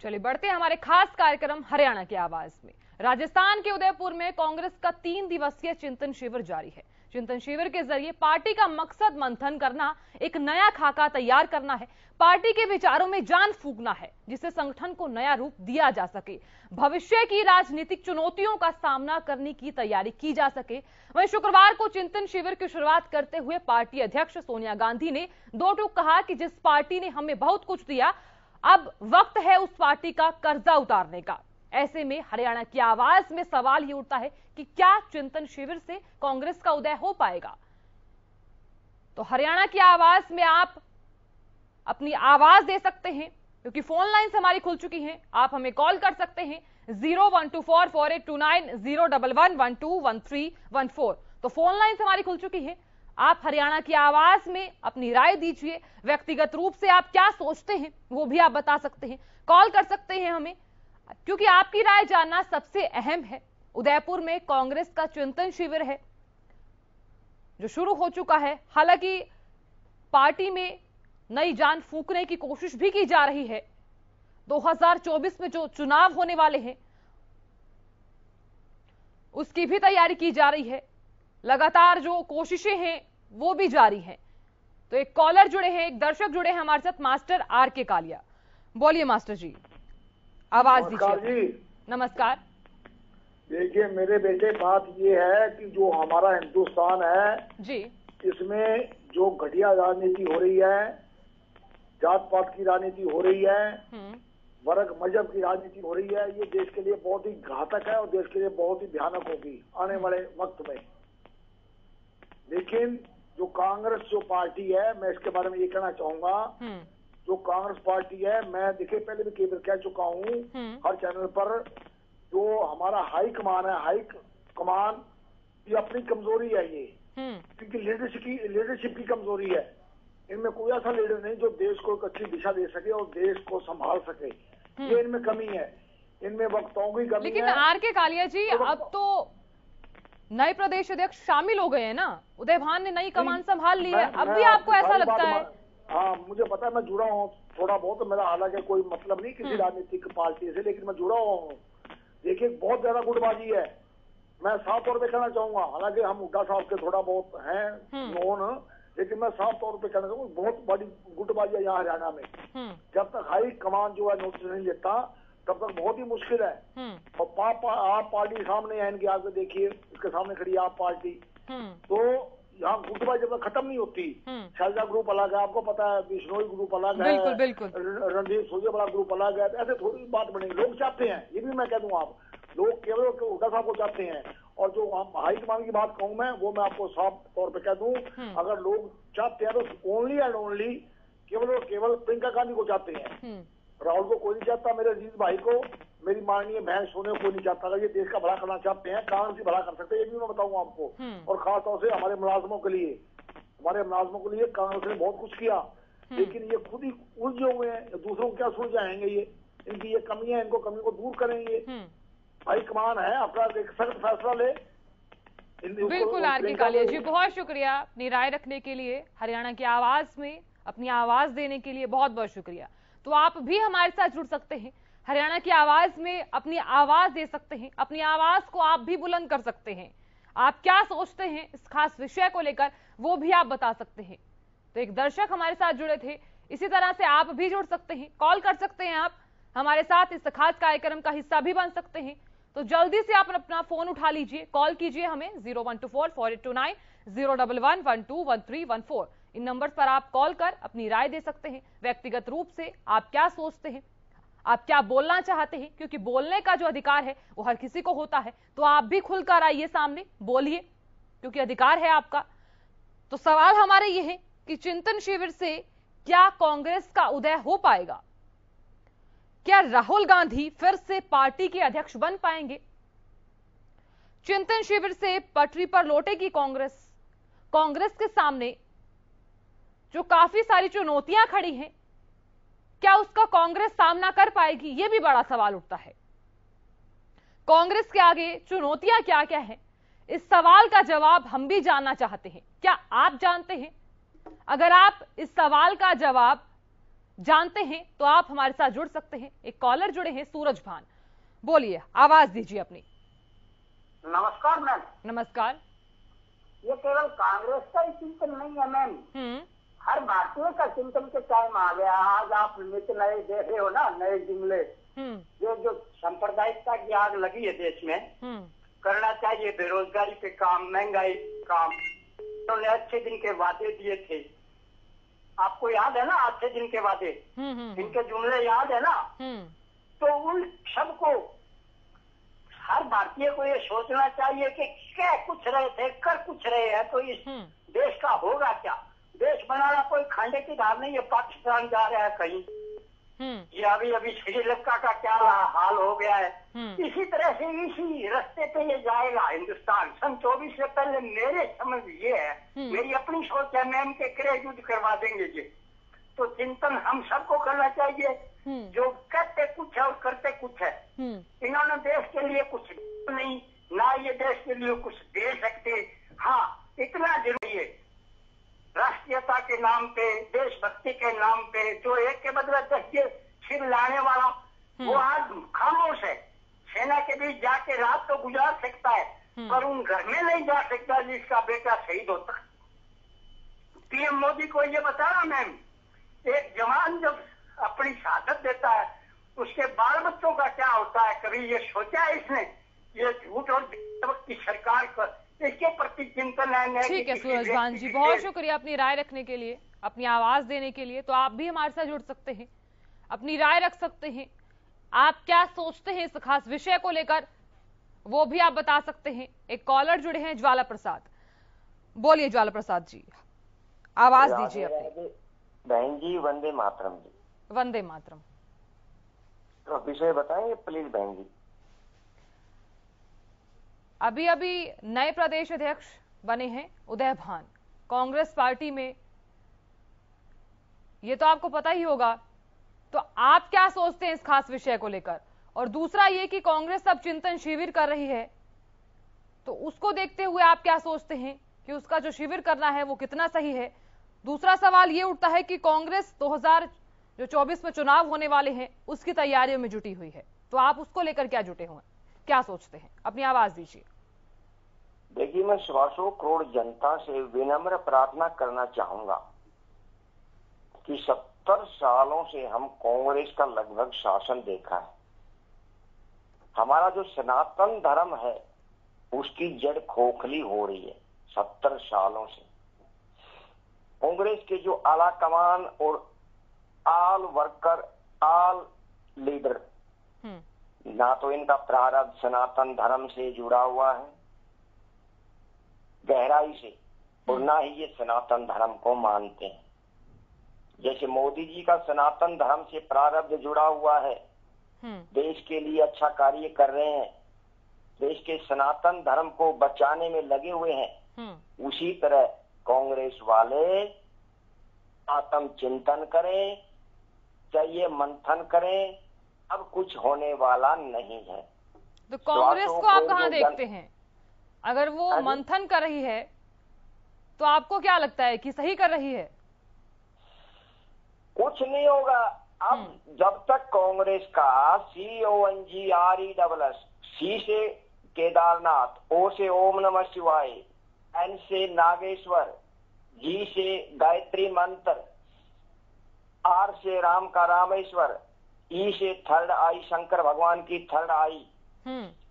चलिए बढ़ते हैं हमारे खास कार्यक्रम हरियाणा की आवाज में। राजस्थान के उदयपुर में कांग्रेस का 3 दिवसीय चिंतन शिविर जारी है। चिंतन शिविर के जरिए पार्टी का मकसद मंथन करना, एक नया खाका तैयार करना है, पार्टी के विचारों में जान फूंकना है, जिससे संगठन को नया रूप दिया जा सके, भविष्य की राजनीतिक चुनौतियों का सामना करने की तैयारी की जा सके। वहीं शुक्रवार को चिंतन शिविर की शुरुआत करते हुए पार्टी अध्यक्ष सोनिया गांधी ने दो टूक कहा कि जिस पार्टी ने हमें बहुत कुछ दिया, अब वक्त है उस पार्टी का कर्जा उतारने का। ऐसे में हरियाणा की आवाज में सवाल ही उठता है कि क्या चिंतन शिविर से कांग्रेस का उदय हो पाएगा। तो हरियाणा की आवाज में आप अपनी आवाज दे सकते हैं, क्योंकि फोन लाइन हमारी खुल चुकी हैं। आप हमें कॉल कर सकते हैं 012448290111121314। तो फोन लाइन हमारी खुल चुकी है। आप हरियाणा की आवाज में अपनी राय दीजिए। व्यक्तिगत रूप से आप क्या सोचते हैं वो भी आप बता सकते हैं, कॉल कर सकते हैं हमें, क्योंकि आपकी राय जानना सबसे अहम है। उदयपुर में कांग्रेस का चिंतन शिविर है जो शुरू हो चुका है। हालांकि पार्टी में नई जान फूंकने की कोशिश भी की जा रही है। 2024 में जो चुनाव होने वाले हैं उसकी भी तैयारी की जा रही है। लगातार जो कोशिशें हैं वो भी जारी हैं। तो एक कॉलर जुड़े हैं, एक दर्शक जुड़े हैं हमारे साथ, मास्टर आर के कालिया। बोलिए मास्टर जी, आवाज दीजिए। नमस्कार। देखिए मेरे बेटे, बात ये है कि जो हमारा हिंदुस्तान है जी, इसमें जो घटिया राजनीति हो रही है, जात पात की राजनीति हो रही है, वर्ग मजहब की राजनीति हो रही है, ये देश के लिए बहुत ही घातक है और देश के लिए बहुत ही भयानक होगी आने वाले वक्त में। लेकिन जो कांग्रेस जो पार्टी है, मैं इसके बारे में ये कहना चाहूंगा, जो कांग्रेस पार्टी है, मैं देखिए पहले भी कई बार कह चुका हूँ हर चैनल पर, जो हमारा हाई कमान है, हाई कमान ये अपनी कमजोरी है ये, क्योंकि लीडरशिप की कमजोरी है। इनमें कोई ऐसा लीडर नहीं जो देश को एक अच्छी दिशा दे सके और देश को संभाल सके, ये इनमें कमी है, इनमें वक्ताओं की कमी है। लेकिन आर के कालिया जी, अब तो नए प्रदेश अध्यक्ष शामिल हो गए हैं ना, उदय भान ने नई कमान संभाल ली है, अब भी आपको ऐसा लगता है? हाँ, मुझे पता है, मैं जुड़ा हूँ थोड़ा बहुत, मेरा हालांकि कोई मतलब नहीं किसी राजनीतिक पार्टी से, लेकिन मैं जुड़ा हुआ हूँ। देखिए बहुत ज्यादा गुटबाजी है, मैं साफ तौर पे कहना चाहूंगा। हालांकि हम हुड्डा साहब के थोड़ा बहुत हैं नोन, लेकिन मैं साफ तौर पे कहना चाहूंगा बहुत बड़ी गुटबाजी है यहाँ हरियाणा में। जब तक हाई कमान जो है नोटिस नहीं लेता तब तक बहुत ही मुश्किल है। और आप पार्टी सामने है इनके, आगे देखिए इसके सामने खड़ी आप पार्टी, तो यहाँ गुटबाजी जब तक खत्म नहीं होती, शैलजा ग्रुप अलग है, आपको पता है, बिश्नोई ग्रुप अलग है, रणदीप सुरजेवाला ग्रुप अलग है, ऐसे थोड़ी बात बनेगी। लोग चाहते हैं, ये भी मैं कह दूं, आप लोग केवल हुड्डा साहब को चाहते हैं। और जो हाईकमान की बात कहूं मैं, वो मैं आपको साफ तौर पे कह दूं, अगर लोग चाहते हैं तो ओनली एंड ओनली केवल और केवल प्रियंका गांधी को चाहते हैं। राहुल को कोई नहीं चाहता, मेरे अजीज भाई को, मेरी माननीय बहन सोने को कोई नहीं चाहता। अगर ये देश का भला करना चाहते हैं, कांग्रेस ही भला कर सकते हैं, ये भी मैं बताऊंगा आपको। और खासतौर से हमारे मुलाजमों के लिए कांग्रेस ने बहुत कुछ किया, लेकिन ये खुद ही उलझे हुए हैं, दूसरों को क्या सुलझाएंगे? ये इनकी ये कमी है, इनको कमी को दूर करेंगे। हाईकमान है, अपना एक सख्त फैसला ले। बिल्कुल आर के कालिया जी, बहुत शुक्रिया अपनी राय रखने के लिए, हरियाणा की आवाज में अपनी आवाज देने के लिए बहुत बहुत शुक्रिया। तो आप भी हमारे साथ जुड़ सकते हैं, हरियाणा की आवाज में अपनी आवाज दे सकते हैं, अपनी आवाज को आप भी बुलंद कर सकते हैं। आप क्या सोचते हैं इस खास विषय को लेकर वो भी आप बता सकते हैं। तो एक दर्शक हमारे साथ जुड़े थे, इसी तरह से आप भी जुड़ सकते हैं, कॉल कर सकते हैं, आप हमारे साथ इस खास कार्यक्रम का हिस्सा भी बन सकते हैं। तो जल्दी से आप अपना फोन उठा लीजिए, कॉल कीजिए हमें 012448290111121314। इन नंबर्स पर आप कॉल कर अपनी राय दे सकते हैं। व्यक्तिगत रूप से आप क्या सोचते हैं, आप क्या बोलना चाहते हैं, क्योंकि बोलने का जो अधिकार है वो हर किसी को होता है। तो आप भी खुलकर आइए, सामने बोलिए, क्योंकि अधिकार है आपका। तो सवाल हमारे ये है कि चिंतन शिविर से क्या कांग्रेस का उदय हो पाएगा? क्या राहुल गांधी फिर से पार्टी के अध्यक्ष बन पाएंगे? चिंतन शिविर से पटरी पर लौटेगी कांग्रेस? कांग्रेस के सामने जो काफी सारी चुनौतियां खड़ी हैं, क्या उसका कांग्रेस सामना कर पाएगी? यह भी बड़ा सवाल उठता है। कांग्रेस के आगे चुनौतियां क्या क्या हैं? इस सवाल का जवाब हम भी जानना चाहते हैं। क्या आप जानते हैं? अगर आप इस सवाल का जवाब जानते हैं तो आप हमारे साथ जुड़ सकते हैं। एक कॉलर जुड़े हैं, सूरज भान, बोलिए, आवाज दीजिए अपनी। नमस्कार मैम। नमस्कार। ये केवल कांग्रेस का ही चिंतन नहीं है मैम, हर भारतीय का चिंतन के टाइम आ गया। आज आप नित्य नए देख रहे हो ना, नए जुमले, ये जो सांप्रदायिकता की आग लगी है देश में, करना चाहिए बेरोजगारी पे काम, महंगाई पे काम। उन्होंने अच्छे दिन के वादे दिए थे, आपको याद है ना, अच्छे दिन के वादे, इनके जुमले याद है ना। तो उन सबको हर भारतीय को ये सोचना चाहिए कि क्या कुछ रहे थे, कर कुछ रहे हैं, तो इस देश का होगा क्या। देश बनाना कोई खांडे की धार नहीं है, पाकिस्तान जा रहा है कहीं। ये अभी श्रीलंका का क्या हाल हो गया है, इसी तरह से इसी रास्ते पे ये जाएगा हिंदुस्तान। सन 24 से पहले मेरे समझ ये है, मेरी अपनी सोच है मैम, के गृह युद्ध करवा देंगे ये। तो चिंतन हम सबको करना चाहिए, जो कहते कुछ है और करते कुछ है। इन्होंने देश के लिए कुछ नहीं, ना ये देश के लिए कुछ दे सकते। हाँ, इतना जरूरी है, राष्ट्रीयता के नाम पे, देशभक्ति के नाम पे, जो एक के बदले 10 के सिर लाने वाला, वो आज खामोश है। सेना के बीच जाके रात तो गुजार सकता है, पर उन घर में नहीं जा सकता जिसका बेटा शहीद होता। पीएम मोदी को ये बताना मैम, एक जवान जब अपनी शहादत देता है, उसके बाल बच्चों का क्या होता है, कभी ये सोचा है इसने। ये झूठ और की सरकार का इसके प्रति चिंतन है। ठीक है सूरज भान जी, बहुत शुक्रिया अपनी राय रखने के लिए, अपनी आवाज देने के लिए। तो आप भी हमारे साथ जुड़ सकते हैं, अपनी राय रख सकते हैं। आप क्या सोचते हैं इस खास विषय को लेकर, वो भी आप बता सकते हैं। एक कॉलर जुड़े हैं, ज्वाला प्रसाद, बोलिए ज्वाला प्रसाद जी, आवाज दीजिए अपनी। बहन जी, वंदे मातरम जी। वंदे मातरम। तो विषय बताएंगे प्लीज बहन जी। अभी अभी नए प्रदेश अध्यक्ष बने हैं उदय भान, कांग्रेस पार्टी में, ये तो आपको पता ही होगा। तो आप क्या सोचते हैं इस खास विषय को लेकर? और दूसरा ये कि कांग्रेस अब चिंतन शिविर कर रही है, तो उसको देखते हुए आप क्या सोचते हैं कि उसका जो शिविर करना है वो कितना सही है? दूसरा सवाल ये उठता है कि कांग्रेस 2024 में चुनाव होने वाले हैं, उसकी तैयारियों में जुटी हुई है, तो आप उसको लेकर क्या जुटे हुए, क्या सोचते हैं? अपनी आवाज दीजिए। देखिए, मैं 125 करोड़ जनता से विनम्र प्रार्थना करना चाहूंगा कि 70 सालों से हम कांग्रेस का लगभग शासन देखा है। हमारा जो सनातन धर्म है उसकी जड़ खोखली हो रही है 70 सालों से। कांग्रेस के जो आला कमान और आल वर्कर, आल लीडर, ना तो इनका प्रारब्ध सनातन धर्म से जुड़ा हुआ है गहराई से, और ना ही ये सनातन धर्म को मानते हैं। जैसे मोदी जी का सनातन धर्म से प्रारब्ध जुड़ा हुआ है, देश के लिए अच्छा कार्य कर रहे हैं, देश के सनातन धर्म को बचाने में लगे हुए हैं, उसी तरह कांग्रेस वाले आत्म चिंतन करें, चाहिए मंथन करें, अब कुछ होने वाला नहीं है। तो कांग्रेस को आप कहां देखते हैं? अगर वो मंथन कर रही है तो आपको क्या लगता है कि सही कर रही है? कुछ नहीं होगा। अब जब तक कांग्रेस का CONGRESS, C से केदारनाथ, O से ओम नमः शिवाय, N से नागेश्वर, G से गायत्री मंत्र, R से राम का रामेश्वर, E से थर्ड आई शंकर भगवान की थर्ड आई,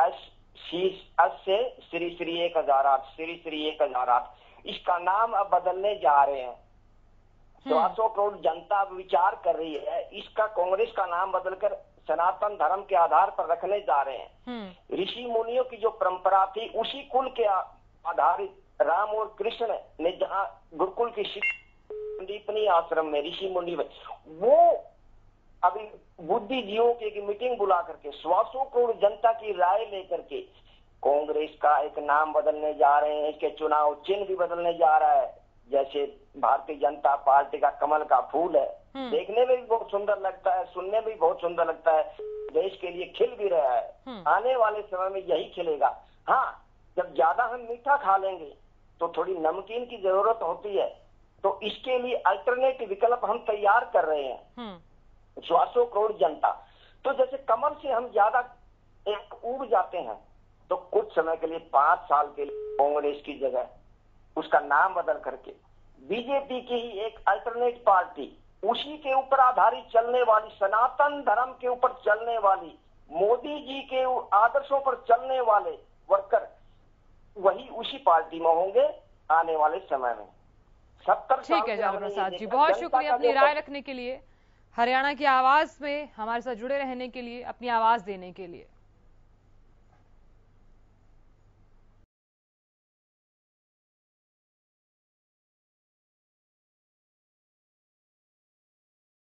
S से श्री श्री 1008, श्री श्री 1008, इसका नाम अब बदलने जा रहे हैं। 125 करोड़ जनता विचार कर रही है, इसका कांग्रेस का नाम बदलकर सनातन धर्म के आधार पर रखने जा रहे हैं। ऋषि मुनियों की जो परंपरा थी उसी कुल के आधारित राम और कृष्ण ने जहाँ गुरुकुल की संदीपनी आश्रम में ऋषि मुनि, वो अभी बुद्धिजीवियों की एक मीटिंग बुला करके 125 करोड़ जनता की राय लेकर के कांग्रेस का एक नाम बदलने जा रहे हैं। इसके चुनाव चिन्ह भी बदलने जा रहा है। जैसे भारतीय जनता पार्टी का कमल का फूल है, देखने में भी बहुत सुंदर लगता है, सुनने में भी बहुत सुंदर लगता है, देश के लिए खिल भी रहा है। आने वाले समय में यही खिलेगा। हाँ, जब ज्यादा हम मीठा खा लेंगे तो थोड़ी नमकीन की जरूरत होती है, तो इसके लिए अल्टरनेट विकल्प हम तैयार कर रहे हैं। 400 करोड़ जनता, तो जैसे कमल से हम ज्यादा उब जाते हैं, तो कुछ समय के लिए 5 साल के लिए कांग्रेस की जगह उसका नाम बदल करके बीजेपी की ही एक अल्टरनेट पार्टी, उसी के ऊपर आधारित चलने वाली, सनातन धर्म के ऊपर चलने वाली, मोदी जी के आदर्शों पर चलने वाले वर्कर वही उसी पार्टी में होंगे आने वाले समय में। 70 ठीक है जावेद प्रसाद जी, बहुत शुक्रिया अपनी राय रखने के लिए, हरियाणा की आवाज में हमारे साथ जुड़े रहने के लिए, अपनी आवाज देने के लिए।